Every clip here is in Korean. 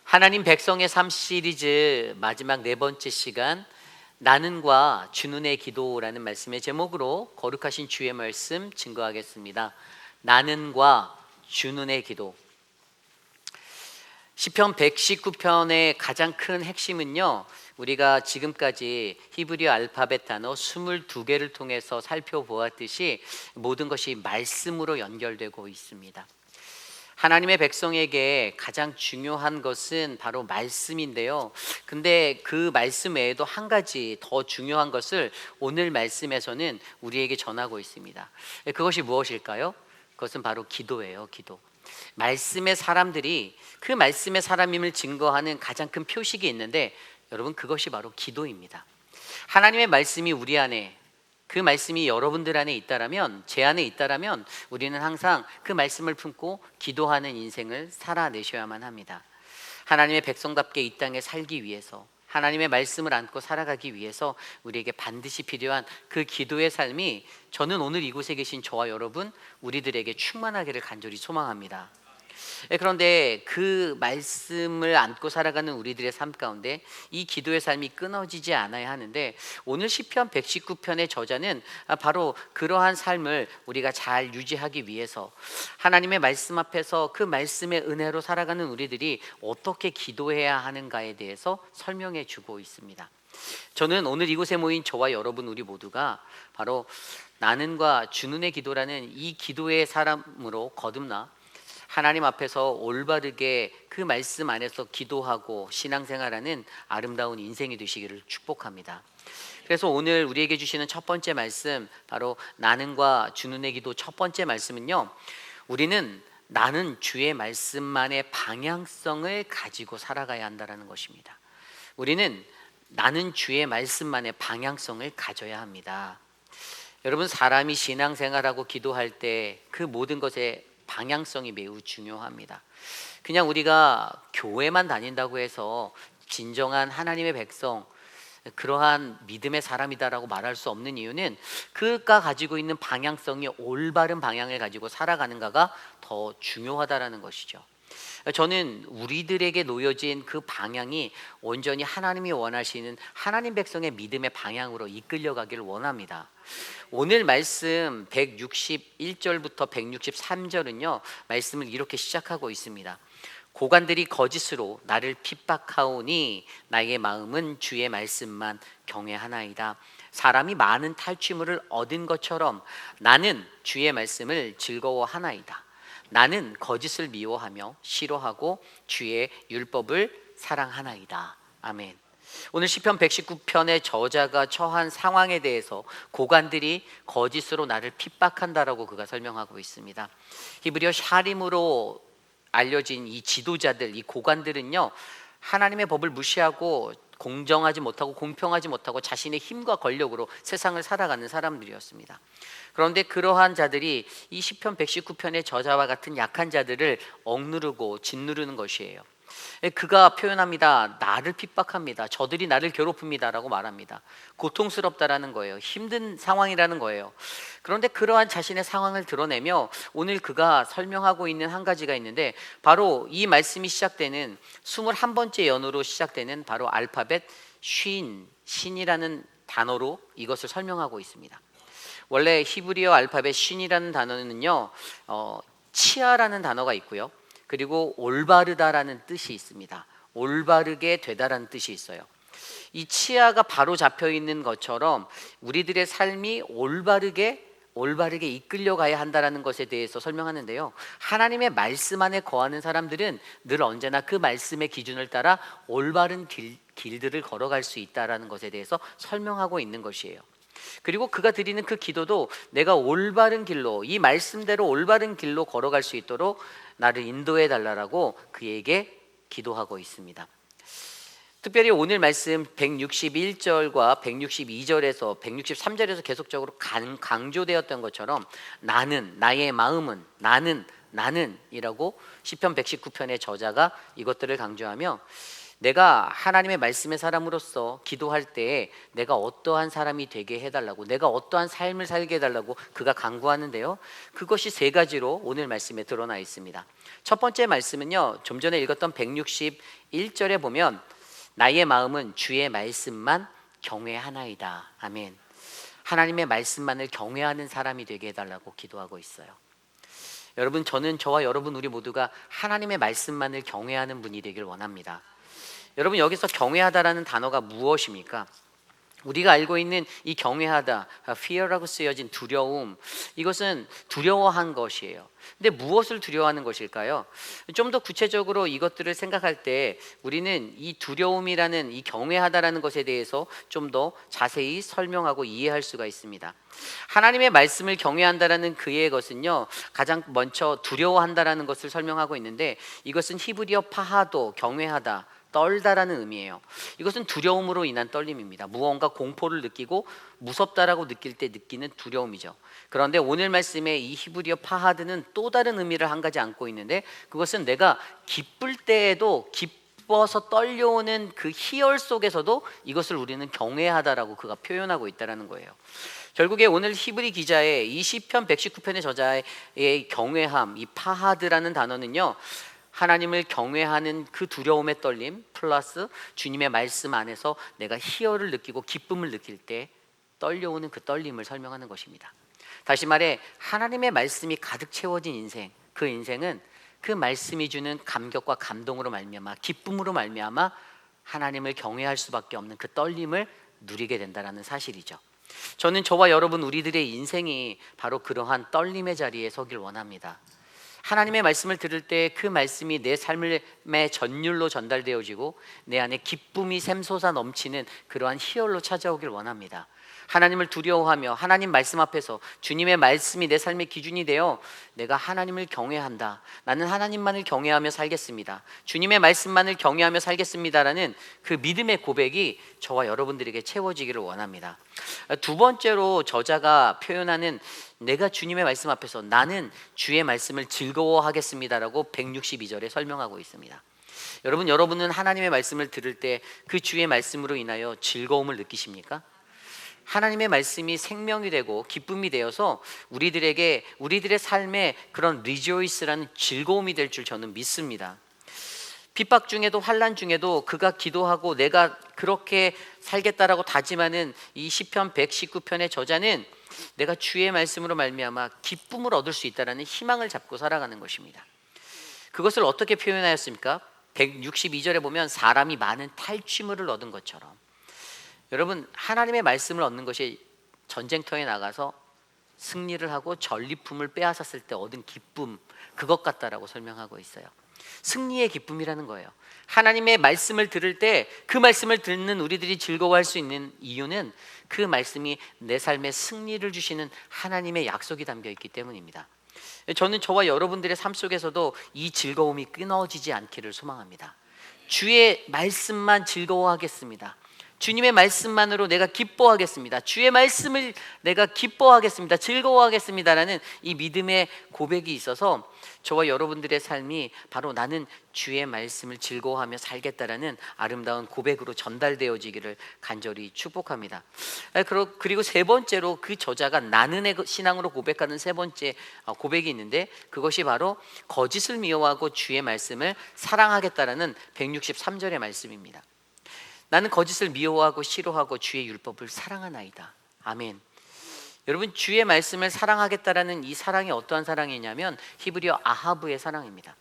하나님 백성의 삶 시리즈 마지막 네 번째 시간, 나는과 주눈의 기도라는 말씀의 제목으로 거룩하신 주의 말씀 증거하겠습니다. 나는과 주눈의 기도. 시편 119편의 가장 큰 핵심은요, 우리가 지금까지 히브리어 알파벳 단어 22개를 통해서 살펴보았듯이 모든 것이 말씀으로 연결되고 있습니다. 하나님의 백성에게 가장 중요한 것은 바로 말씀인데요. 근데 그 말씀 외에도 한 가지 더 중요한 것을 오늘 말씀에서는 우리에게 전하고 있습니다. 그것이 무엇일까요? 그것은 바로 기도예요, 기도. 말씀의 사람들이 그 말씀의 사람임을 증거하는 가장 큰 표식이 있는데, 여러분, 그것이 바로 기도입니다. 하나님의 말씀이 우리 안에, 그 말씀이 여러분들 안에 있다라면, 제 안에 있다라면 우리는 항상 그 말씀을 품고 기도하는 인생을 살아내셔야만 합니다. 하나님의 백성답게 이 땅에 살기 위해서, 하나님의 말씀을 안고 살아가기 위해서 우리에게 반드시 필요한 그 기도의 삶이, 저는 오늘 이곳에 계신 저와 여러분 우리들에게 충만하기를 간절히 소망합니다. 그런데 그 말씀을 안고 살아가는 우리들의 삶 가운데 이 기도의 삶이 끊어지지 않아야 하는데, 오늘 시편 119편의 저자는 바로 그러한 삶을 우리가 잘 유지하기 위해서 하나님의 말씀 앞에서 그 말씀의 은혜로 살아가는 우리들이 어떻게 기도해야 하는가에 대해서 설명해 주고 있습니다. 저는 오늘 이곳에 모인 저와 여러분 우리 모두가 바로 나는과 주눈의 기도라는 이 기도의 사람으로 거듭나 하나님 앞에서 올바르게 그 말씀 안에서 기도하고 신앙생활하는 아름다운 인생이 되시기를 축복합니다. 그래서 오늘 우리에게 주시는 첫 번째 말씀, 바로 나는과 주눈의 기도 첫 번째 말씀은요, 우리는 나는 주의 말씀만의 방향성을 가지고 살아가야 한다는 것입니다. 우리는 나는 주의 말씀만의 방향성을 가져야 합니다. 여러분, 사람이 신앙생활하고 기도할 때 그 모든 것에 방향성이 매우 중요합니다. 그냥 우리가 교회만 다닌다고 해서 진정한 하나님의 백성, 그러한 믿음의 사람이다라고 말할 수 없는 이유는 그가 가지고 있는 방향성이 올바른 방향을 가지고 살아가는가가 더 중요하다라는 것이죠. 저는 우리들에게 놓여진 그 방향이 온전히 하나님이 원하시는 하나님 백성의 믿음의 방향으로 이끌려가기를 원합니다. 오늘 말씀 161절부터 163절은요, 말씀을 이렇게 시작하고 있습니다. 고관들이 거짓으로 나를 핍박하오니 나의 마음은 주의 말씀만 경외하나이다. 사람이 많은 탈취물을 얻은 것처럼 나는 주의 말씀을 즐거워하나이다. 나는 거짓을 미워하며 싫어하고 주의 율법을 사랑하나이다. 아멘. 오늘 시편 119편의 저자가 처한 상황에 대해서 고관들이 거짓으로 나를 핍박한다라고 그가 설명하고 있습니다. 히브리어 샤림으로 알려진 이 지도자들, 이 고관들은요, 하나님의 법을 무시하고 공정하지 못하고 공평하지 못하고 자신의 힘과 권력으로 세상을 살아가는 사람들이었습니다. 그런데 그러한 자들이 이 시편 119편의 저자와 같은 약한 자들을 억누르고 짓누르는 것이에요. 그가 표현합니다. 나를 핍박합니다. 저들이 나를 괴롭힙니다 라고 말합니다. 고통스럽다라는 거예요. 힘든 상황이라는 거예요. 그런데 그러한 자신의 상황을 드러내며 오늘 그가 설명하고 있는 한 가지가 있는데, 바로 이 말씀이 시작되는 21번째 연으로 시작되는 바로 알파벳 신이라는 단어로 이것을 설명하고 있습니다. 원래 히브리어 알파벳 신이라는 단어는요, 치아라는 단어가 있고요, 그리고 올바르다라는 뜻이 있습니다. 올바르게 되다라는 뜻이 있어요. 이 치아가 바로 잡혀 있는 것처럼 우리들의 삶이 올바르게 이끌려가야 한다는 것에 대해서 설명하는데요, 하나님의 말씀 안에 거하는 사람들은 늘 언제나 그 말씀의 기준을 따라 올바른 길들을 걸어갈 수 있다는 것에 대해서 설명하고 있는 것이에요. 그리고 그가 드리는 그 기도도 내가 올바른 길로, 이 말씀대로 올바른 길로 걸어갈 수 있도록 나를 인도해 달라고 그에게 기도하고 있습니다. 특별히 오늘 말씀 161절과 162절에서 163절에서 계속적으로 강조되었던 것처럼 나는, 나의 마음은, 나는 이라고 시편 119편의 저자가 이것들을 강조하며, 내가 하나님의 말씀의 사람으로서 기도할 때 내가 어떠한 사람이 되게 해달라고, 내가 어떠한 삶을 살게 해달라고 그가 간구하는데요, 그것이 세 가지로 오늘 말씀에 드러나 있습니다. 첫 번째 말씀은요, 좀 전에 읽었던 161절에 보면 나의 마음은 주의 말씀만 경외하나이다. 아멘. 하나님의 말씀만을 경외하는 사람이 되게 해달라고 기도하고 있어요. 여러분, 저는 저와 여러분 우리 모두가 하나님의 말씀만을 경외하는 분이 되길 원합니다. 여러분, 여기서 경외하다라는 단어가 무엇입니까? 우리가 알고 있는 이 경외하다, fear라고 쓰여진 두려움, 이것은 두려워한 것이에요. 근데 무엇을 두려워하는 것일까요? 좀 더 구체적으로 이것들을 생각할 때 우리는 이 두려움이라는, 이 경외하다라는 것에 대해서 좀 더 자세히 설명하고 이해할 수가 있습니다. 하나님의 말씀을 경외한다라는 그의 것은요, 가장 먼저 두려워한다라는 것을 설명하고 있는데, 이것은 히브리어 파하도, 경외하다, 떨다라는 의미예요. 이것은 두려움으로 인한 떨림입니다. 무언가 공포를 느끼고 무섭다라고 느낄 때 느끼는 두려움이죠. 그런데 오늘 말씀의 이 히브리어 파하드는 또 다른 의미를 한 가지 안고 있는데, 그것은 내가 기쁠 때에도 기뻐서 떨려오는 그 희열 속에서도 이것을 우리는 경외하다라고 그가 표현하고 있다는 거예요. 결국에 오늘 히브리 기자의 이 시편 119편의 저자의 경외함, 이 파하드라는 단어는요, 하나님을 경외하는 그 두려움의 떨림 플러스 주님의 말씀 안에서 내가 희열을 느끼고 기쁨을 느낄 때 떨려오는 그 떨림을 설명하는 것입니다. 다시 말해, 하나님의 말씀이 가득 채워진 인생, 그 인생은 그 말씀이 주는 감격과 감동으로 말미암아, 기쁨으로 말미암아 하나님을 경외할 수밖에 없는 그 떨림을 누리게 된다는 사실이죠. 저는 저와 여러분 우리들의 인생이 바로 그러한 떨림의 자리에 서길 원합니다. 하나님의 말씀을 들을 때 그 말씀이 내 삶의 전율로 전달되어지고 내 안에 기쁨이 샘솟아 넘치는 그러한 희열로 찾아오길 원합니다. 하나님을 두려워하며 하나님 말씀 앞에서 주님의 말씀이 내 삶의 기준이 되어 내가 하나님을 경외한다, 나는 하나님만을 경외하며 살겠습니다, 주님의 말씀만을 경외하며 살겠습니다라는 그 믿음의 고백이 저와 여러분들에게 채워지기를 원합니다. 두 번째로 저자가 표현하는 내가 주님의 말씀 앞에서 나는 주의 말씀을 즐거워하겠습니다라고 162절에 설명하고 있습니다. 여러분은 하나님의 말씀을 들을 때 그 주의 말씀으로 인하여 즐거움을 느끼십니까? 하나님의 말씀이 생명이 되고 기쁨이 되어서 우리들의 삶에 그런 rejoice라는 즐거움이 될 줄 저는 믿습니다. 핍박 중에도 환난 중에도 그가 기도하고 내가 그렇게 살겠다라고 다짐하는 이 시편 119편의 저자는 내가 주의 말씀으로 말미암아 기쁨을 얻을 수 있다라는 희망을 잡고 살아가는 것입니다. 그것을 어떻게 표현하였습니까? 162절에 보면 사람이 많은 탈취물을 얻은 것처럼, 여러분, 하나님의 말씀을 얻는 것이 전쟁터에 나가서 승리를 하고 전리품을 빼앗았을 때 얻은 기쁨, 그것 같다라고 설명하고 있어요. 승리의 기쁨이라는 거예요. 하나님의 말씀을 들을 때 그 말씀을 듣는 우리들이 즐거워할 수 있는 이유는 그 말씀이 내 삶에 승리를 주시는 하나님의 약속이 담겨 있기 때문입니다. 저는 저와 여러분들의 삶 속에서도 이 즐거움이 끊어지지 않기를 소망합니다. 주의 말씀만 즐거워하겠습니다. 주님의 말씀만으로 내가 기뻐하겠습니다. 주의 말씀을 내가 기뻐하겠습니다. 즐거워하겠습니다라는 이 믿음의 고백이 있어서 저와 여러분들의 삶이 바로 나는 주의 말씀을 즐거워하며 살겠다라는 아름다운 고백으로 전달되어지기를 간절히 축복합니다. 그리고 세 번째로 그 저자가 나는의 신앙으로 고백하는 세 번째 고백이 있는데, 그것이 바로 거짓을 미워하고 주의 말씀을 사랑하겠다라는 163절의 말씀입니다. 나는 거짓을 미워하고 싫어하고 주의 율법을 사랑하나이다. 아멘. 여러분, 주의 말씀을 사랑하겠다라는 이 사랑이 어떠한 사랑이냐면 히브리어 아하브의 사랑입니다.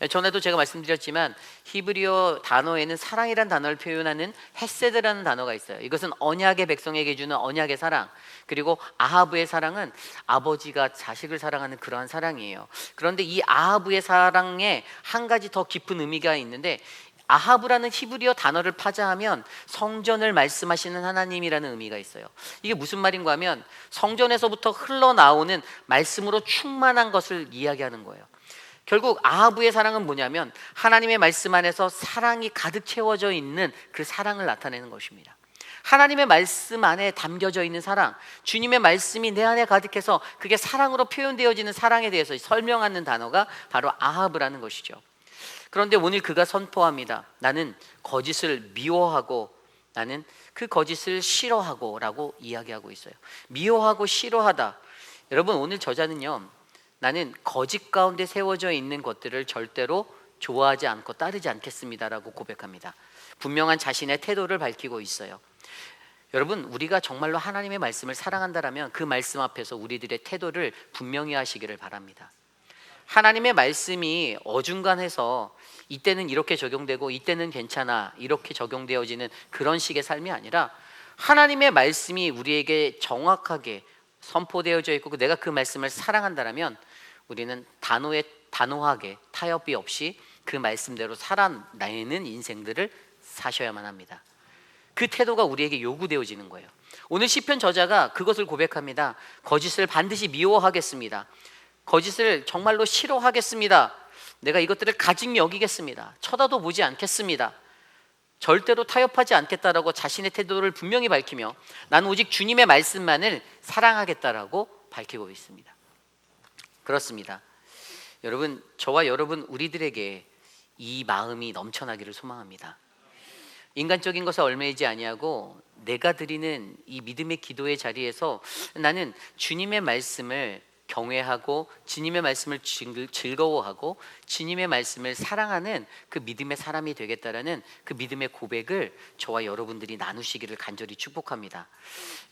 전에도 제가 말씀드렸지만 히브리어 단어에는 사랑이란 단어를 표현하는 헤세드라는 단어가 있어요. 이것은 언약의 백성에게 주는 언약의 사랑, 그리고 아하브의 사랑은 아버지가 자식을 사랑하는 그러한 사랑이에요. 그런데 이 아하브의 사랑에 한 가지 더 깊은 의미가 있는데, 아하브라는 히브리어 단어를 파자하면 성전을 말씀하시는 하나님이라는 의미가 있어요. 이게 무슨 말인가 하면 성전에서부터 흘러나오는 말씀으로 충만한 것을 이야기하는 거예요. 결국 아하브의 사랑은 뭐냐면 하나님의 말씀 안에서 사랑이 가득 채워져 있는 그 사랑을 나타내는 것입니다. 하나님의 말씀 안에 담겨져 있는 사랑, 주님의 말씀이 내 안에 가득해서 그게 사랑으로 표현되어지는 사랑에 대해서 설명하는 단어가 바로 아하브라는 것이죠. 그런데 오늘 그가 선포합니다. 나는 거짓을 미워하고 나는 그 거짓을 싫어하고 라고 이야기하고 있어요. 미워하고 싫어하다. 여러분, 오늘 저자는요, 나는 거짓 가운데 세워져 있는 것들을 절대로 좋아하지 않고 따르지 않겠습니다라고 고백합니다. 분명한 자신의 태도를 밝히고 있어요. 여러분, 우리가 정말로 하나님의 말씀을 사랑한다라면 그 말씀 앞에서 우리들의 태도를 분명히 하시기를 바랍니다. 하나님의 말씀이 어중간해서 이때는 이렇게 적용되고 이때는 괜찮아 이렇게 적용되어지는 그런 식의 삶이 아니라 하나님의 말씀이 우리에게 정확하게 선포되어져 있고 내가 그 말씀을 사랑한다라면 우리는 단호하게 타협이 없이 그 말씀대로 살아내는 인생들을 사셔야만 합니다. 그 태도가 우리에게 요구되어지는 거예요. 오늘 시편 저자가 그것을 고백합니다. 거짓을 반드시 미워하겠습니다. 거짓을 정말로 싫어하겠습니다. 내가 이것들을 가증 여기겠습니다. 쳐다도 보지 않겠습니다. 절대로 타협하지 않겠다라고 자신의 태도를 분명히 밝히며 나는 오직 주님의 말씀만을 사랑하겠다라고 밝히고 있습니다. 그렇습니다. 여러분, 저와 여러분 우리들에게 이 마음이 넘쳐나기를 소망합니다. 인간적인 것에 얽매이지 아니하고 내가 드리는 이 믿음의 기도의 자리에서 나는 주님의 말씀을 경외하고 주님의 말씀을 즐거워하고 주님의 말씀을 사랑하는 그 믿음의 사람이 되겠다라는 그 믿음의 고백을 저와 여러분들이 나누시기를 간절히 축복합니다.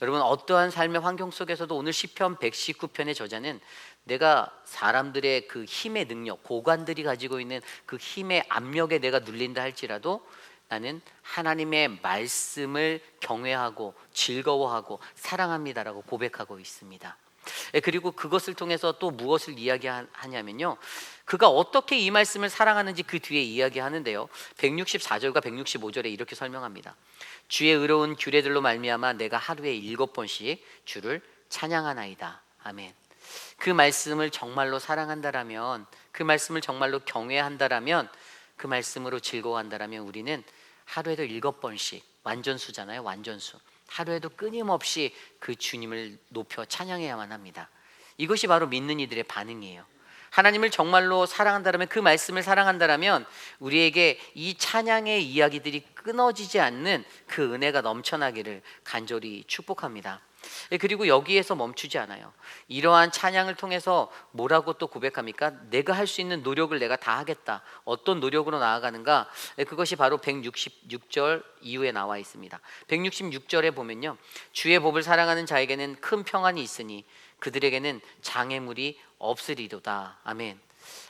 여러분, 어떠한 삶의 환경 속에서도 오늘 시편 119편의 저자는 내가 사람들의 그 힘의 능력, 고관들이 가지고 있는 그 힘의 압력에 내가 눌린다 할지라도 나는 하나님의 말씀을 경외하고 즐거워하고 사랑합니다라고 고백하고 있습니다. 그리고 그것을 통해서 또 무엇을 이야기하냐면요, 그가 어떻게 이 말씀을 사랑하는지 그 뒤에 이야기하는데요, 164절과 165절에 이렇게 설명합니다. 주의 의로운 규례들로 말미암아 내가 하루에 7번씩 주를 찬양하나이다. 아멘. 그 말씀을 정말로 사랑한다라면, 그 말씀을 정말로 경외한다라면, 그 말씀으로 즐거워한다라면 우리는 하루에도 7번씩, 완전수잖아요, 완전수. 하루에도 끊임없이 그 주님을 높여 찬양해야만 합니다. 이것이 바로 믿는 이들의 반응이에요. 하나님을 정말로 사랑한다면, 그 말씀을 사랑한다면 우리에게 이 찬양의 이야기들이 끊어지지 않는 그 은혜가 넘쳐나기를 간절히 축복합니다. 그리고 여기에서 멈추지 않아요. 이러한 찬양을 통해서 뭐라고 또 고백합니까? 내가 할 수 있는 노력을 내가 다 하겠다. 어떤 노력으로 나아가는가? 그것이 바로 166절 이후에 나와 있습니다. 166절에 보면요, 주의 법을 사랑하는 자에게는 큰 평안이 있으니 그들에게는 장애물이 없으리로다. 아멘.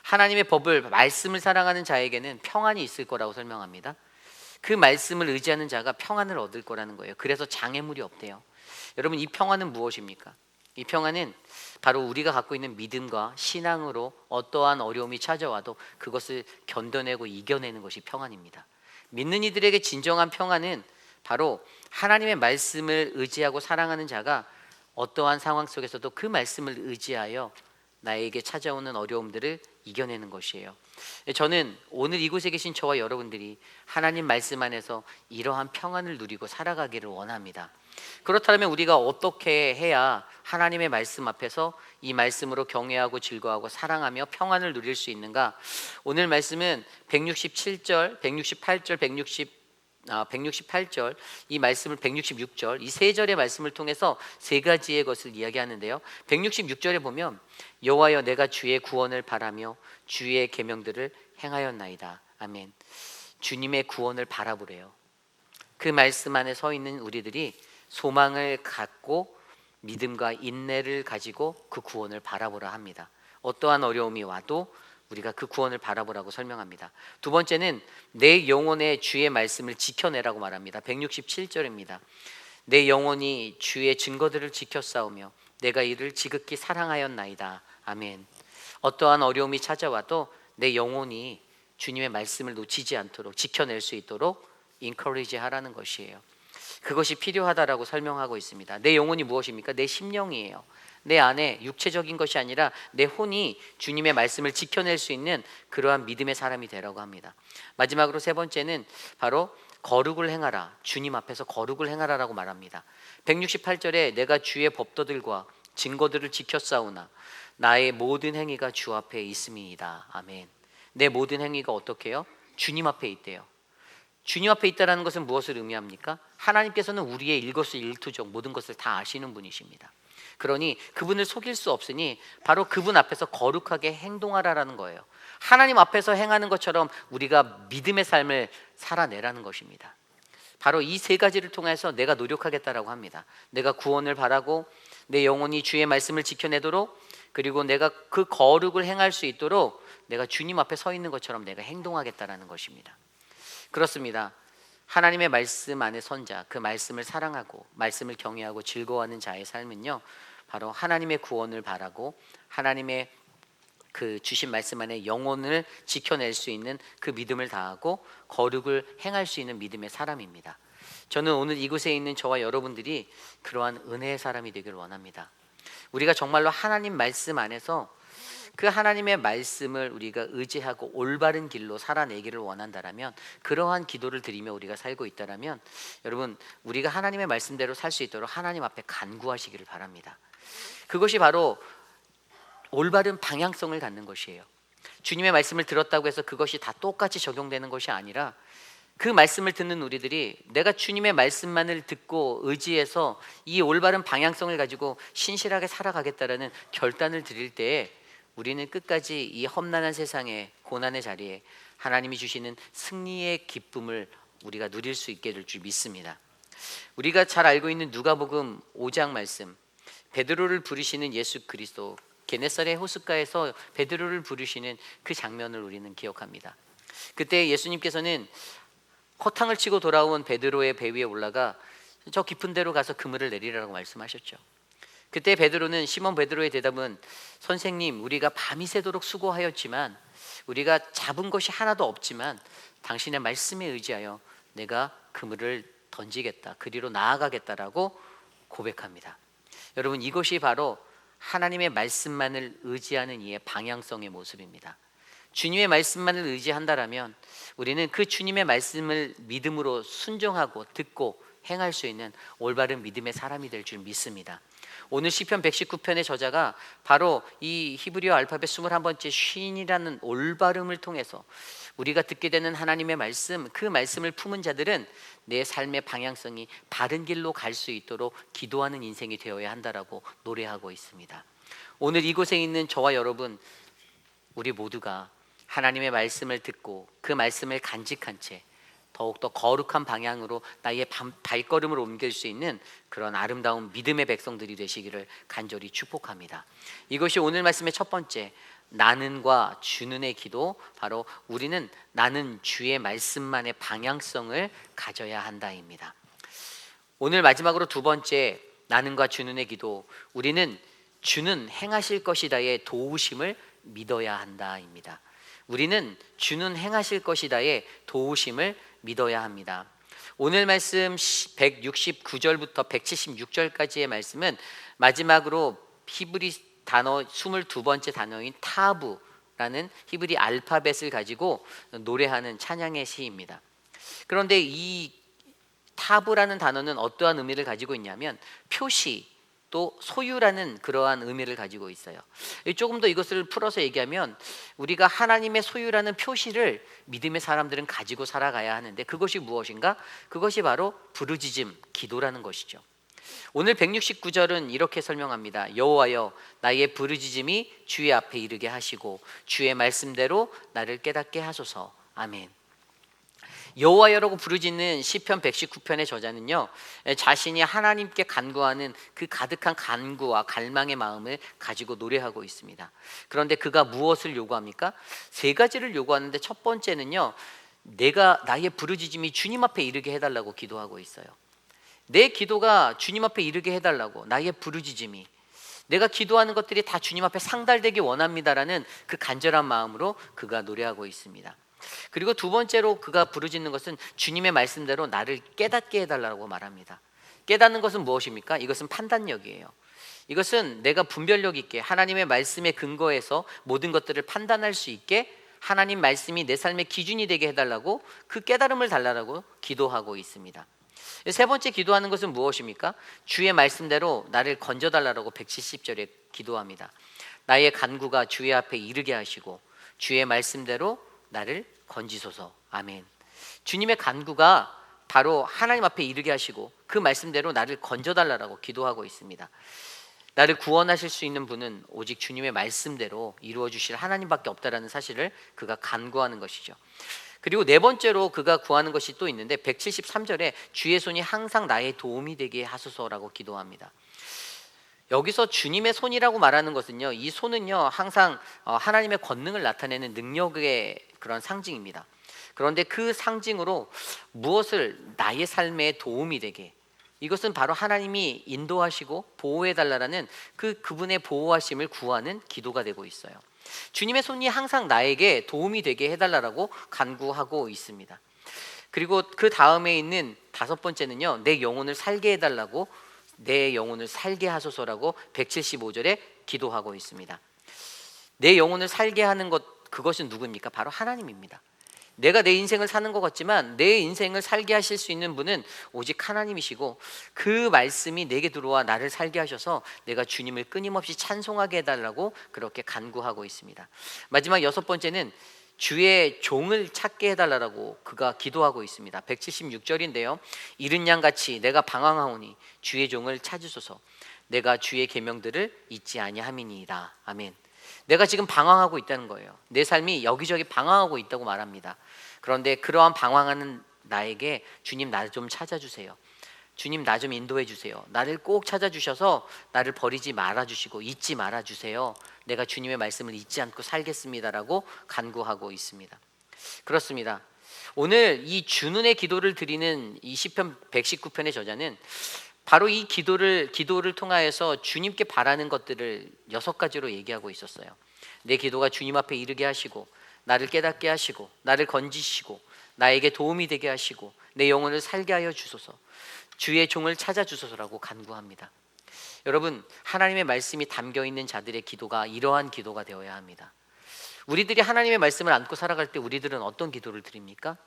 하나님의 법을, 말씀을 사랑하는 자에게는 평안이 있을 거라고 설명합니다. 그 말씀을 의지하는 자가 평안을 얻을 거라는 거예요. 그래서 장애물이 없대요. 여러분, 이 평안은 무엇입니까? 이 평안은 바로 우리가 갖고 있는 믿음과 신앙으로 어떠한 어려움이 찾아와도 그것을 견뎌내고 이겨내는 것이 평안입니다. 믿는 이들에게 진정한 평안은 바로 하나님의 말씀을 의지하고 사랑하는 자가 어떠한 상황 속에서도 그 말씀을 의지하여 나에게 찾아오는 어려움들을 이겨내는 것이에요. 저는 오늘 이곳에 계신 저와 여러분들이 하나님 말씀 안에서 이러한 평안을 누리고 살아가기를 원합니다. 그렇다면 우리가 어떻게 해야 하나님의 말씀 앞에서 이 말씀으로 경외하고 즐거워하고 사랑하며 평안을 누릴 수 있는가? 오늘 말씀은 167절, 168절, 168절, 이 말씀을 166절, 이 세 절의 말씀을 통해서 세 가지의 것을 이야기하는데요, 166절에 보면 여호와여 내가 주의 구원을 바라며 주의 계명들을 행하였나이다. 아멘. 주님의 구원을 바라보래요. 그 말씀 안에 서 있는 우리들이 소망을 갖고 믿음과 인내를 가지고 그 구원을 바라보라 합니다. 어떠한 어려움이 와도 우리가 그 구원을 바라보라고 설명합니다. 두 번째는 내 영혼의 주의 말씀을 지켜내라고 말합니다. 167절입니다. 내 영혼이 주의 증거들을 지켜 싸우며 내가 이를 지극히 사랑하였나이다. 아멘. 어떠한 어려움이 찾아와도 내 영혼이 주님의 말씀을 놓치지 않도록 지켜낼 수 있도록 인커리지 하라는 것이에요. 그것이 필요하다라고 설명하고 있습니다. 내 영혼이 무엇입니까? 내 심령이에요. 내 안에 육체적인 것이 아니라 내 혼이 주님의 말씀을 지켜낼 수 있는 그러한 믿음의 사람이 되라고 합니다. 마지막으로 세 번째는 바로 거룩을 행하라. 주님 앞에서 거룩을 행하라라고 말합니다. 168절에 내가 주의 법도들과 증거들을 지켜 싸우나 나의 모든 행위가 주 앞에 있음이니이다. 아멘. 내 모든 행위가 어떻게 해요? 주님 앞에 있대요. 주님 앞에 있다는 것은 무엇을 의미합니까? 하나님께서는 우리의 일거수일투족 모든 것을 다 아시는 분이십니다. 그러니 그분을 속일 수 없으니 바로 그분 앞에서 거룩하게 행동하라는 거예요. 하나님 앞에서 행하는 것처럼 우리가 믿음의 삶을 살아내라는 것입니다. 바로 이 세 가지를 통해서 내가 노력하겠다라고 합니다. 내가 구원을 바라고 내 영혼이 주의 말씀을 지켜내도록, 그리고 내가 그 거룩을 행할 수 있도록 내가 주님 앞에 서 있는 것처럼 내가 행동하겠다라는 것입니다. 그렇습니다. 하나님의 말씀 안에 선 자, 그 말씀을 사랑하고 말씀을 경외하고 즐거워하는 자의 삶은요, 바로 하나님의 구원을 바라고 하나님의 그 주신 말씀 안에 영혼을 지켜낼 수 있는 그 믿음을 다하고 거룩을 행할 수 있는 믿음의 사람입니다. 저는 오늘 이곳에 있는 저와 여러분들이 그러한 은혜의 사람이 되길 원합니다. 우리가 정말로 하나님 말씀 안에서 그 하나님의 말씀을 우리가 의지하고 올바른 길로 살아내기를 원한다라면, 그러한 기도를 드리며 우리가 살고 있다라면, 여러분, 우리가 하나님의 말씀대로 살 수 있도록 하나님 앞에 간구하시기를 바랍니다. 그것이 바로 올바른 방향성을 갖는 것이에요. 주님의 말씀을 들었다고 해서 그것이 다 똑같이 적용되는 것이 아니라, 그 말씀을 듣는 우리들이 내가 주님의 말씀만을 듣고 의지해서 이 올바른 방향성을 가지고 신실하게 살아가겠다라는 결단을 드릴 때에 우리는 끝까지 이 험난한 세상의 고난의 자리에 하나님이 주시는 승리의 기쁨을 우리가 누릴 수 있게 될 줄 믿습니다. 우리가 잘 알고 있는 누가복음 5장 말씀, 베드로를 부르시는 예수 그리스도, 게네사렛 호숫가에서 베드로를 부르시는 그 장면을 우리는 기억합니다. 그때 예수님께서는 허탕을 치고 돌아온 베드로의 배 위에 올라가 저 깊은 데로 가서 그물을 내리라고 말씀하셨죠. 그때 베드로는, 시몬 베드로의 대답은, 선생님, 우리가 밤이 새도록 수고하였지만 우리가 잡은 것이 하나도 없지만 당신의 말씀에 의지하여 내가 그물을 던지겠다, 그리로 나아가겠다라고 고백합니다. 여러분, 이것이 바로 하나님의 말씀만을 의지하는 이의 방향성의 모습입니다. 주님의 말씀만을 의지한다라면 우리는 그 주님의 말씀을 믿음으로 순종하고 듣고 행할 수 있는 올바른 믿음의 사람이 될 줄 믿습니다. 오늘 시편 119편의 저자가 바로 이 히브리어 알파벳 21번째 쉰이라는 올바름을 통해서 우리가 듣게 되는 하나님의 말씀, 그 말씀을 품은 자들은 내 삶의 방향성이 바른 길로 갈 수 있도록 기도하는 인생이 되어야 한다라고 노래하고 있습니다. 오늘 이곳에 있는 저와 여러분, 우리 모두가 하나님의 말씀을 듣고 그 말씀을 간직한 채 더욱더 거룩한 방향으로 나의 발걸음을 옮길 수 있는 그런 아름다운 믿음의 백성들이 되시기를 간절히 축복합니다. 이것이 오늘 말씀의 첫 번째, 나는과 주는의 기도, 바로 우리는 나는 주의 말씀만의 방향성을 가져야 한다입니다. 오늘 마지막으로 두 번째, 나는과 주는의 기도, 우리는 주는 행하실 것이다의 도우심을 믿어야 한다입니다. 우리는 주는 행하실 것이다의 도우심을 믿어야 합니다. 오늘 말씀 169절부터 176절까지의 말씀은 마지막으로 히브리 단어 22번째 단어인 타부라는 히브리 알파벳을 가지고 노래하는 찬양의 시입니다. 그런데 이 타부라는 단어는 어떠한 의미를 가지고 있냐면 표시, 또 소유라는 그러한 의미를 가지고 있어요. 조금 더 이것을 풀어서 얘기하면 우리가 하나님의 소유라는 표시를 믿음의 사람들은 가지고 살아가야 하는데, 그것이 무엇인가? 그것이 바로 부르짖음, 기도라는 것이죠. 오늘 169절은 이렇게 설명합니다. 여호와여, 나의 부르짖음이 주의 앞에 이르게 하시고 주의 말씀대로 나를 깨닫게 하소서. 아멘. 여호와여라고 부르짖는 시편 119편의 저자는요, 자신이 하나님께 간구하는 그 가득한 간구와 갈망의 마음을 가지고 노래하고 있습니다. 그런데 그가 무엇을 요구합니까? 세 가지를 요구하는데, 첫 번째는요, 내가 나의 부르짖음이 주님 앞에 이르게 해달라고 기도하고 있어요. 내 기도가 주님 앞에 이르게 해달라고, 나의 부르짖음이, 내가 기도하는 것들이 다 주님 앞에 상달되기 원합니다라는 그 간절한 마음으로 그가 노래하고 있습니다. 그리고 두 번째로 그가 부르짖는 것은 주님의 말씀대로 나를 깨닫게 해달라고 말합니다. 깨닫는 것은 무엇입니까? 이것은 판단력이에요. 이것은 내가 분별력 있게 하나님의 말씀에 근거해서 모든 것들을 판단할 수 있게 하나님 말씀이 내 삶의 기준이 되게 해달라고, 그 깨달음을 달라고 기도하고 있습니다. 세 번째 기도하는 것은 무엇입니까? 주의 말씀대로 나를 건져달라고 170절에 기도합니다. 나의 간구가 주의 앞에 이르게 하시고 주의 말씀대로 나를 건지소서. 아멘. 주님의 간구가 바로 하나님 앞에 이르게 하시고 그 말씀대로 나를 건져달라고 기도하고 있습니다. 나를 구원하실 수 있는 분은 오직 주님의 말씀대로 이루어 주실 하나님밖에 없다라는 사실을 그가 간구하는 것이죠. 그리고 네 번째로 그가 구하는 것이 또 있는데 173절에 주의 손이 항상 나의 도움이 되게 하소서라고 기도합니다. 여기서 주님의 손이라고 말하는 것은요, 이 손은요 항상 하나님의 권능을 나타내는 능력의 그런 상징입니다. 그런데 그 상징으로 무엇을 나의 삶에 도움이 되게, 이것은 바로 하나님이 인도하시고 보호해달라는 그분의 보호하심을 구하는 기도가 되고 있어요. 주님의 손이 항상 나에게 도움이 되게 해달라고 간구하고 있습니다. 그리고 그 다음에 있는 다섯 번째는요, 내 영혼을 살게 해달라고, 내 영혼을 살게 하소서라고 175절에 기도하고 있습니다. 내 영혼을 살게 하는 것, 그것은 누구입니까? 바로 하나님입니다. 내가 내 인생을 사는 것 같지만 내 인생을 살게 하실 수 있는 분은 오직 하나님이시고, 그 말씀이 내게 들어와 나를 살게 하셔서 내가 주님을 끊임없이 찬송하게 해달라고 그렇게 간구하고 있습니다. 마지막 여섯 번째는 주의 종을 찾게 해달라고 그가 기도하고 있습니다. 176절인데요, 이른 양같이 내가 방황하오니 주의 종을 찾으소서. 내가 주의 계명들을 잊지 아니함이니이다. 아멘. 내가 지금 방황하고 있다는 거예요. 내 삶이 여기저기 방황하고 있다고 말합니다. 그런데 그러한 방황하는 나에게 주님 나 좀 찾아주세요. 주님 나 좀 인도해 주세요. 나를 꼭 찾아주셔서 나를 버리지 말아주시고 잊지 말아주세요. 내가 주님의 말씀을 잊지 않고 살겠습니다라고 간구하고 있습니다. 그렇습니다. 오늘 이 주눈의 기도를 드리는 이 시편 119편의 저자는 바로 이 기도를 통하여서 주님께 바라는 것들을 6가지로 얘기하고 있었어요. 내 기도가 주님 앞에 이르게 하시고, 나를 깨닫게 하시고, 나를 건지시고, 나에게 도움이 되게 하시고, 내 영혼을 살게 하여 주소서, 주의 종을 찾아 주소서라고 간구합니다. 여러분, 하나님의 말씀이 담겨 있는 자들의 기도가 이러한 기도가 되어야 합니다. 우리들이 하나님의 말씀을 안고 살아갈 때 우리들은 어떤 기도를 드립니까?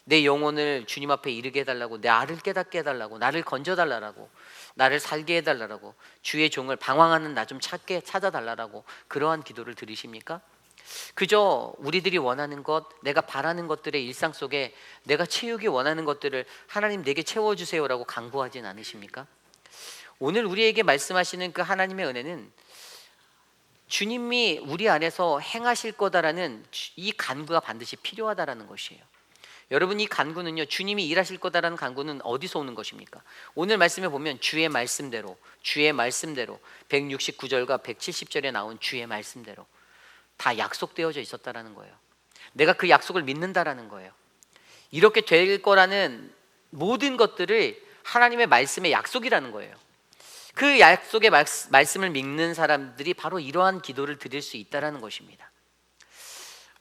내 영혼을 주님 앞에 이르게 해달라고, 나를 깨닫게 해달라고, 나를 건져달라고, 나를 살게 해달라고, 주의 종을 방황하는 나 좀 찾아달라고, 그러한 기도를 드리십니까? 그저 우리들이 원하는 것, 내가 바라는 것들의 일상 속에 내가 채우기 원하는 것들을 하나님 내게 채워주세요라고 간구하진 않으십니까? 오늘 우리에게 말씀하시는 그 하나님의 은혜는 주님이 우리 안에서 행하실 거다라는 이 간구가 반드시 필요하다라는 것이에요. 여러분, 이 간구는요, 주님이 일하실 거다라는 간구는 어디서 오는 것입니까? 오늘 말씀에 보면 주의 말씀대로 169절과 170절에 나온 주의 말씀대로 다 약속되어져 있었다라는 거예요. 내가 그 약속을 믿는다라는 거예요. 이렇게 될 거라는 모든 것들을 하나님의 말씀의 약속이라는 거예요. 그 약속의 말씀을 믿는 사람들이 바로 이러한 기도를 드릴 수 있다라는 것입니다.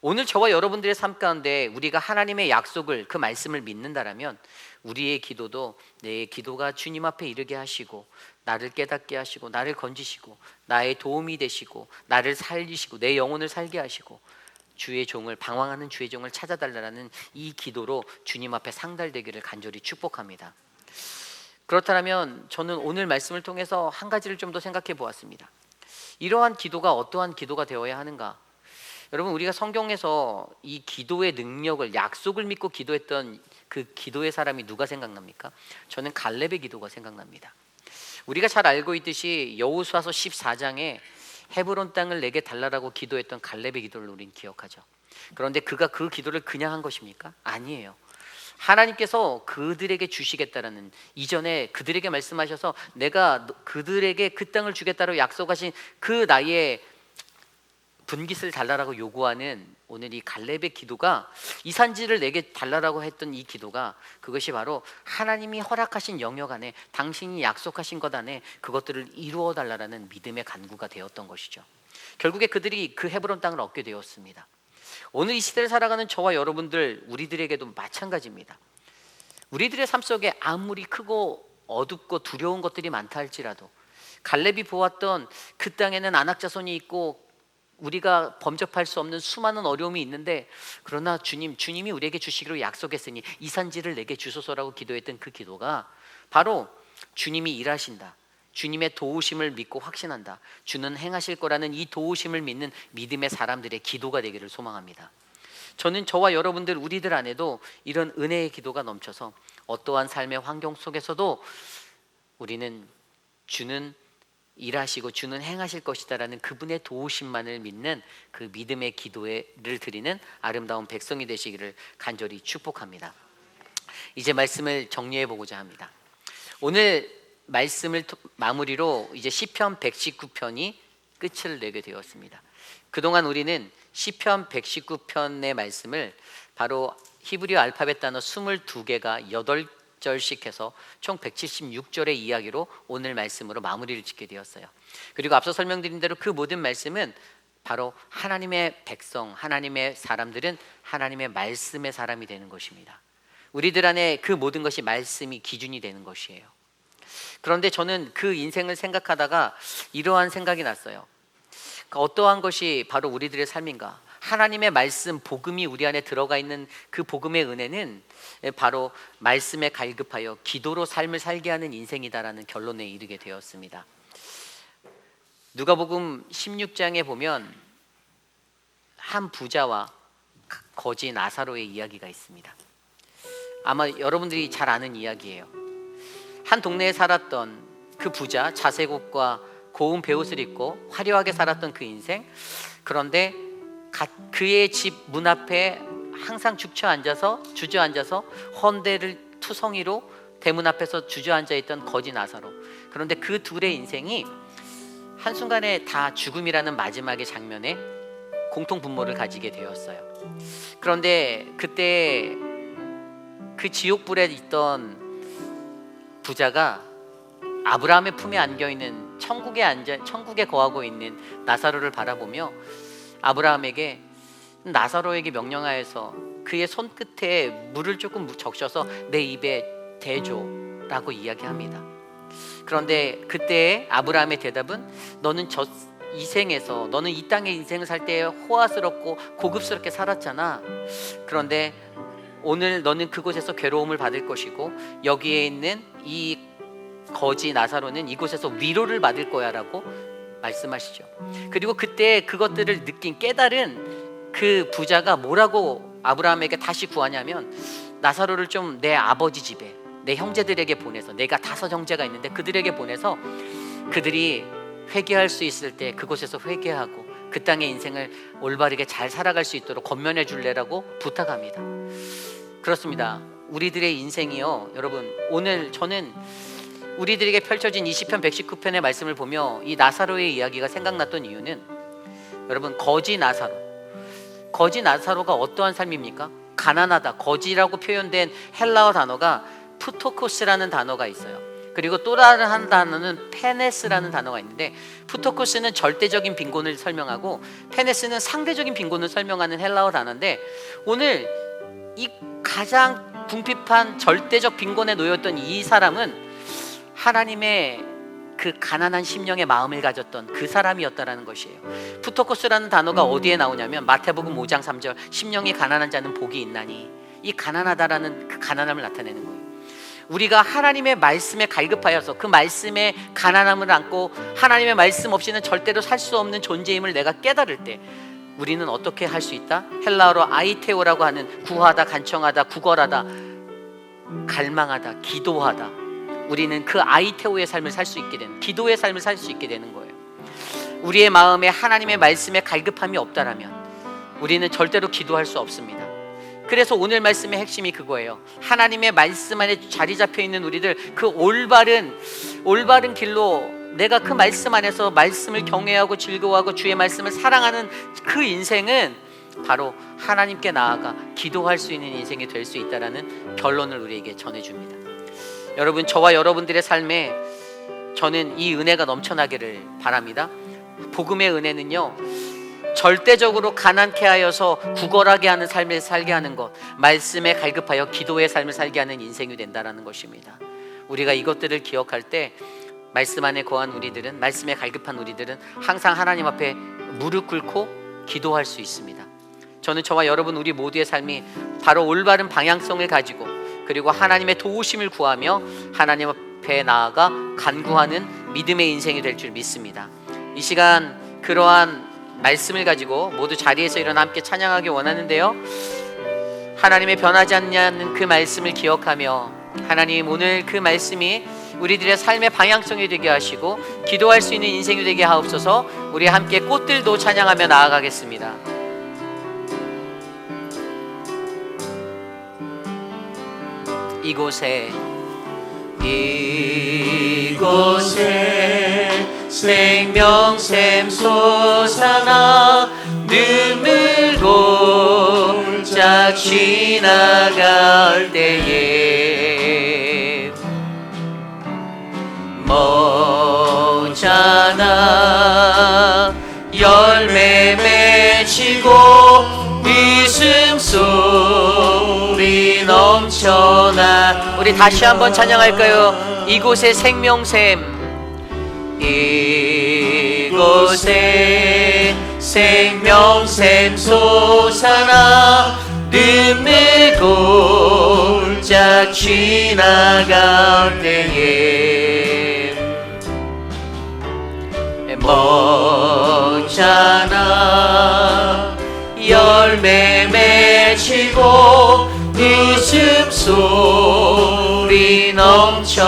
오늘 저와 여러분들의 삶 가운데 우리가 하나님의 약속을, 그 말씀을 믿는다라면 우리의 기도도 내 기도가 주님 앞에 이르게 하시고, 나를 깨닫게 하시고, 나를 건지시고, 나의 도움이 되시고, 나를 살리시고, 내 영혼을 살게 하시고, 주의 종을, 방황하는 주의 종을 찾아달라는 이 기도로 주님 앞에 상달되기를 간절히 축복합니다. 그렇다면 저는 오늘 말씀을 통해서 한 가지를 좀 더 생각해 보았습니다. 이러한 기도가 어떠한 기도가 되어야 하는가? 여러분, 우리가 성경에서 이 기도의 능력을, 약속을 믿고 기도했던 그 기도의 사람이 누가 생각납니까? 저는 갈렙의 기도가 생각납니다. 우리가 잘 알고 있듯이 여호수아서 14장에 헤브론 땅을 내게 달라라고 기도했던 갈렙의 기도를 우리는 기억하죠. 그런데 그가 그 기도를 그냥 한 것입니까? 아니에요. 하나님께서 그들에게 주시겠다라는, 이전에 그들에게 말씀하셔서 내가 그들에게 그 땅을 주겠다고 약속하신 그 나의 분깃을 달라라고 요구하는 오늘 이 갈렙의 기도가, 이 산지를 내게 달라라고 했던 이 기도가, 그것이 바로 하나님이 허락하신 영역 안에, 당신이 약속하신 것 안에 그것들을 이루어 달라라는 믿음의 간구가 되었던 것이죠. 결국에 그들이 그 헤브론 땅을 얻게 되었습니다. 오늘 이 시대를 살아가는 저와 여러분들, 우리들에게도 마찬가지입니다. 우리들의 삶 속에 아무리 크고 어둡고 두려운 것들이 많다 할지라도, 갈렙이 보았던 그 땅에는 안악 자손이 있고 우리가 범접할 수 없는 수많은 어려움이 있는데, 그러나 주님이 우리에게 주시기로 약속했으니 이 산지를 내게 주소서라고 기도했던 그 기도가 바로 주님이 일하신다, 주님의 도우심을 믿고 확신한다. 주는 행하실 거라는 이 도우심을 믿는 믿음의 사람들의 기도가 되기를 소망합니다. 저는 저와 여러분들 우리들 안에도 이런 은혜의 기도가 넘쳐서 어떠한 삶의 환경 속에서도 우리는 주는 일하시고 주는 행하실 것이다라는 그분의 도우심만을 믿는 그 믿음의 기도를 드리는 아름다운 백성이 되시기를 간절히 축복합니다. 이제 말씀을 정리해 보고자 합니다. 오늘 말씀을 마무리로 이제 시편 119편이 끝을 내게 되었습니다. 그동안 우리는 시편 119편의 말씀을 바로 히브리어 알파벳 단어 22개가 8절씩 해서 총 176절의 이야기로 오늘 말씀으로 마무리를 짓게 되었어요. 그리고 앞서 설명드린 대로 그 모든 말씀은 바로 하나님의 백성, 하나님의 사람들은 하나님의 말씀의 사람이 되는 것입니다. 우리들 안에 그 모든 것이 말씀이 기준이 되는 것이에요. 그런데 저는 그 인생을 생각하다가 이러한 생각이 났어요. 어떠한 것이 바로 우리들의 삶인가? 하나님의 말씀, 복음이 우리 안에 들어가 있는 그 복음의 은혜는 바로 말씀에 갈급하여 기도로 삶을 살게 하는 인생이다라는 결론에 이르게 되었습니다. 누가복음 16장에 보면 한 부자와 거지 나사로의 이야기가 있습니다. 아마 여러분들이 잘 아는 이야기예요. 한 동네에 살았던 그 부자, 자색옷과 고운 베옷을 입고 화려하게 살았던 그 인생. 그런데 그의 집 문 앞에 항상 주저앉아서 헌대를 투성이로 대문 앞에서 주저앉아 있던 거지 나사로. 그런데 그 둘의 인생이 한순간에 다 죽음이라는 마지막의 장면에 공통분모를 가지게 되었어요. 그런데 그때 그 지옥불에 있던 부자가 아브라함의 품에 안겨있는 천국에 거하고 있는 나사로를 바라보며 아브라함에게 나사로에게 명령하여서 그의 손끝에 물을 조금 적셔서 내 입에 대줘라고 이야기합니다. 그런데 그때 아브라함의 대답은 너는 이 생에서 너는 이 땅의 인생을 살 때 호화스럽고 고급스럽게 살았잖아. 그런데 오늘 너는 그곳에서 괴로움을 받을 것이고 여기에 있는 이 거지 나사로는 이곳에서 위로를 받을 거야 라고 말씀하시죠. 그리고 그때 그것들을 깨달은 그 부자가 뭐라고 아브라함에게 다시 구하냐면 나사로를 좀 내 아버지 집에 내 형제들에게 보내서 내가 5 형제가 있는데 그들에게 보내서 그들이 회개할 수 있을 때 그곳에서 회개하고 그 땅의 인생을 올바르게 잘 살아갈 수 있도록 권면해 줄래라고 부탁합니다. 그렇습니다. 우리들의 인생이요, 여러분, 오늘 저는 우리들에게 펼쳐진 이 시편 119편의 말씀을 보며 이 나사로의 이야기가 생각났던 이유는 여러분, 거지 나사로가 어떠한 삶입니까? 가난하다. 거지라고 표현된 헬라어 단어가 푸토코스라는 단어가 있어요. 그리고 또 다른 한 단어는 페네스라는 단어가 있는데, 푸토코스는 절대적인 빈곤을 설명하고 페네스는 상대적인 빈곤을 설명하는 헬라어 단어인데, 오늘 이 가장 궁핍한 절대적 빈곤에 놓였던 이 사람은 하나님의 그 가난한 심령의 마음을 가졌던 그 사람이었다라는 것이에요. 푸토코스라는 단어가 어디에 나오냐면 마태복음 5장 3절 심령이 가난한 자는 복이 있나니, 이 가난하다라는 그 가난함을 나타내는 거예요. 우리가 하나님의 말씀에 갈급하여서 그 말씀의 가난함을 안고 하나님의 말씀 없이는 절대로 살 수 없는 존재임을 내가 깨달을 때 우리는 어떻게 할 수 있다? 헬라어로 아이테오라고 하는 구하다, 간청하다, 구걸하다, 갈망하다, 기도하다. 우리는 그 아이테오의 삶을 살 수 있게 되는, 기도의 삶을 살 수 있게 되는 거예요. 우리의 마음에 하나님의 말씀에 갈급함이 없다라면 우리는 절대로 기도할 수 없습니다. 그래서 오늘 말씀의 핵심이 그거예요. 하나님의 말씀 안에 자리 잡혀 있는 우리들, 그 올바른 길로 내가 그 말씀 안에서 말씀을 경외하고 즐거워하고 주의 말씀을 사랑하는 그 인생은 바로 하나님께 나아가 기도할 수 있는 인생이 될 수 있다라는 결론을 우리에게 전해줍니다. 여러분, 저와 여러분들의 삶에 저는 이 은혜가 넘쳐나기를 바랍니다. 복음의 은혜는요, 절대적으로 가난케 하여서 구걸하게 하는 삶을 살게 하는 것, 말씀에 갈급하여 기도의 삶을 살게 하는 인생이 된다라는 것입니다. 우리가 이것들을 기억할 때 말씀 안에 거한 우리들은, 말씀에 갈급한 우리들은 항상 하나님 앞에 무릎 꿇고 기도할 수 있습니다. 저는 저와 여러분 우리 모두의 삶이 바로 올바른 방향성을 가지고 그리고 하나님의 도우심을 구하며 하나님 앞에 나아가 간구하는 믿음의 인생이 될 줄 믿습니다. 이 시간 그러한 말씀을 가지고 모두 자리에서 일어나 함께 찬양하기 원하는데요, 하나님의 변하지 않는 그 말씀을 기억하며 하나님 오늘 그 말씀이 우리들의 삶의 방향성이 되게 하시고 기도할 수 있는 인생이 되게 하옵소서. 우리 함께 꽃들도 찬양하며 나아가겠습니다. 이곳에 생명샘 솟아나 눈물 골짝 지나갈 때에 먼잖아 열매 맺히고 웃음소리 넘쳐나. 우리 다시 한번 찬양할까요? 이곳에 생명샘, 이곳에 생명샘 솟아나 눈물 골짝 지나갈 때에 먼잖아 열매 맺히고 웃음소리 넘쳐나리라.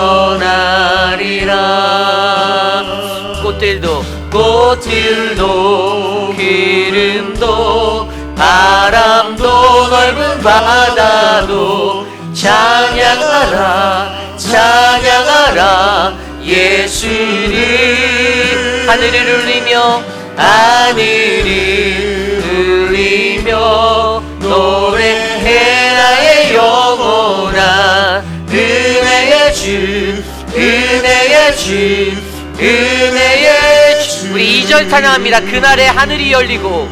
꽃들도 기름도 바람도 넓은 바다도 찬양하라 찬양하라 예수를. 하늘을 울리며 노래해 나의 영혼아. 은혜의 주 은혜의 주 은혜의 주. 우리 2절 찬양합니다. 그날에 하늘이 열리고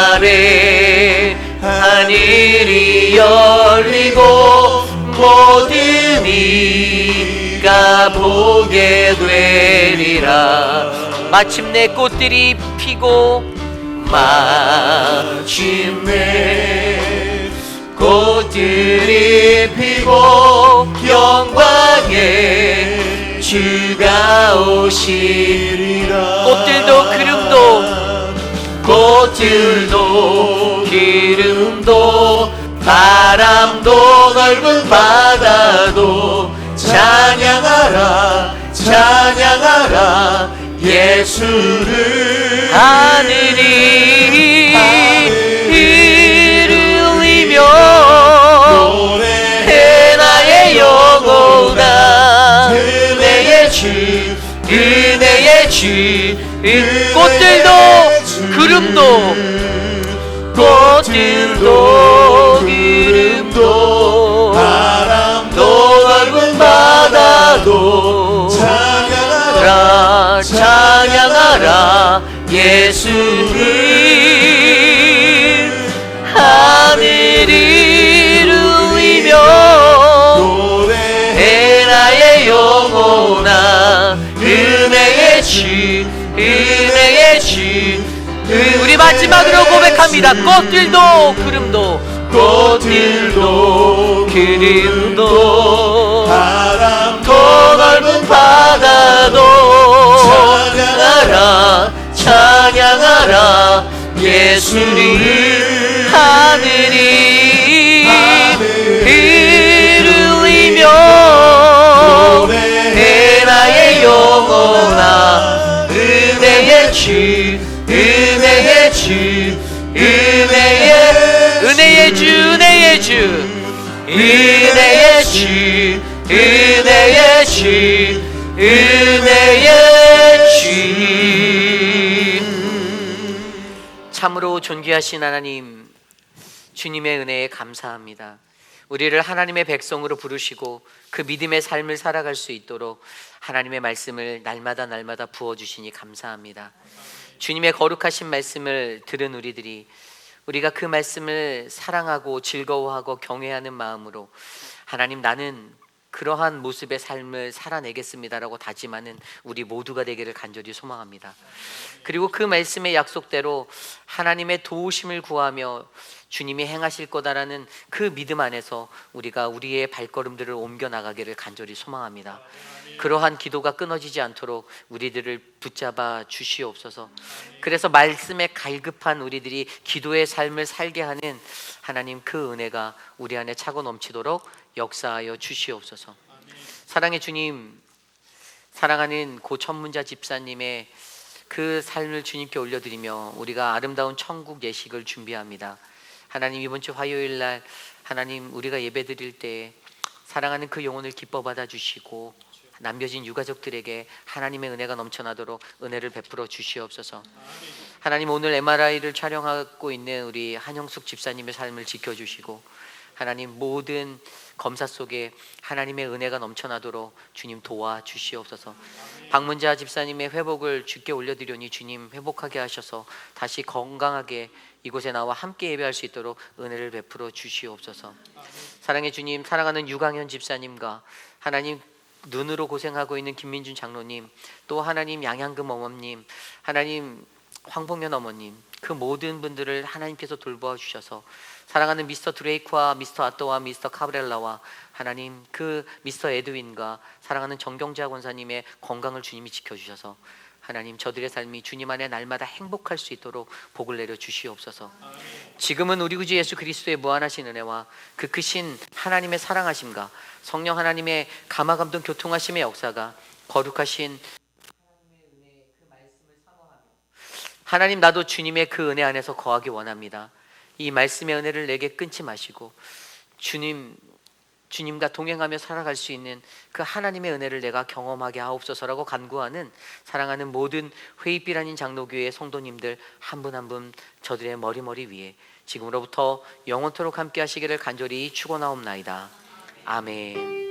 그날에 하늘이 열리고 모든 이가 보게 되리라. 마침내 꽃들이 피고 마침내 꽃들이 피고 영광의 주가 오시리라. 꽃들도 기름도 바람도 넓은 바다도 찬양하라 찬양하라 예수를. 하늘이 울리며 노래해 나의 영혼아. 은혜의 주 은혜의 주. 꽃들도 기름도 바람도 넓은 바다도 찬양하라 찬양하라 예수를. 하늘이 울리며 노래해 나의 영혼아. 은혜의 주 은혜의 주. 우리 마지막으로 고백합니다. 꽃들도 기름도 바람도 넓은 바다도 찬양하라 찬양하라 예수를. 하늘이 울리며 노래해 나의 영혼아. 은혜의 주 은혜의 주 은혜의 주 은혜의 주 은혜의 주 은혜의 주 은혜의 주. 참으로 존귀하신 하나님, 주님의 은혜에 감사합니다. 우리를 하나님의 백성으로 부르시고 그 믿음의 삶을 살아갈 수 있도록 하나님의 말씀을 날마다 부어주시니 감사합니다. 주님의 거룩하신 말씀을 들은 우리가 그 말씀을 사랑하고 즐거워하고 경외하는 마음으로 하나님 나는 그러한 모습의 삶을 살아내겠습니다라고 다짐하는 우리 모두가 되기를 간절히 소망합니다. 그리고 그 말씀의 약속대로 하나님의 도우심을 구하며 주님이 행하실 거다라는 그 믿음 안에서 우리가 우리의 발걸음들을 옮겨 나가기를 간절히 소망합니다. 그러한 기도가 끊어지지 않도록 우리들을 붙잡아 주시옵소서. 그래서 말씀에 갈급한 우리들이 기도의 삶을 살게 하는 하나님 그 은혜가 우리 안에 차고 넘치도록 역사하여 주시옵소서. 사랑의 주님, 사랑하는 고 천문자 집사님의 그 삶을 주님께 올려드리며 우리가 아름다운 천국 예식을 준비합니다. 하나님, 이번 주 화요일 날 하나님 우리가 예배드릴 때 사랑하는 그 영혼을 기뻐 받아주시고 남겨진 유가족들에게 하나님의 은혜가 넘쳐나도록 은혜를 베풀어 주시옵소서. 하나님, 오늘 MRI를 촬영하고 있는 우리 한영숙 집사님의 삶을 지켜주시고 하나님 모든 검사 속에 하나님의 은혜가 넘쳐나도록 주님 도와주시옵소서. 박문자 집사님의 회복을 주께 올려드리오니 주님 회복하게 하셔서 다시 건강하게 이곳에 나와 함께 예배할 수 있도록 은혜를 베풀어 주시옵소서. 사랑의 주님, 사랑하는 유강현 집사님과 하나님 눈으로 고생하고 있는 김민준 장로님, 또 하나님 양양금 어머님, 하나님 황봉현 어머님, 그 모든 분들을 하나님께서 돌보아 주셔서 사랑하는 미스터 드레이크와 미스터 아또와 미스터 카브렐라와 하나님 그 미스터 에드윈과 사랑하는 정경자 권사님의 건강을 주님이 지켜주셔서 하나님 저들의 삶이 주님 안에 날마다 행복할 수 있도록 복을 내려 주시옵소서. 지금은 우리 구주 예수 그리스도의 무한하신 은혜와 그 크신 하나님의 사랑하심과 성령 하나님의 감화감동 교통하심의 역사가 거룩하신 하나님, 나도 주님의 그 은혜 안에서 거하기 원합니다. 이 말씀의 은혜를 내게 끊지 마시고 주님과 동행하며 살아갈 수 있는 그 하나님의 은혜를 내가 경험하게 하옵소서라고 간구하는 사랑하는 모든 회의빛 아닌 장로교회 성도님들 한 분 한 분 저들의 머리 위에 지금으로부터 영원토록 함께 하시기를 간절히 축원하옵나이다. 아멘.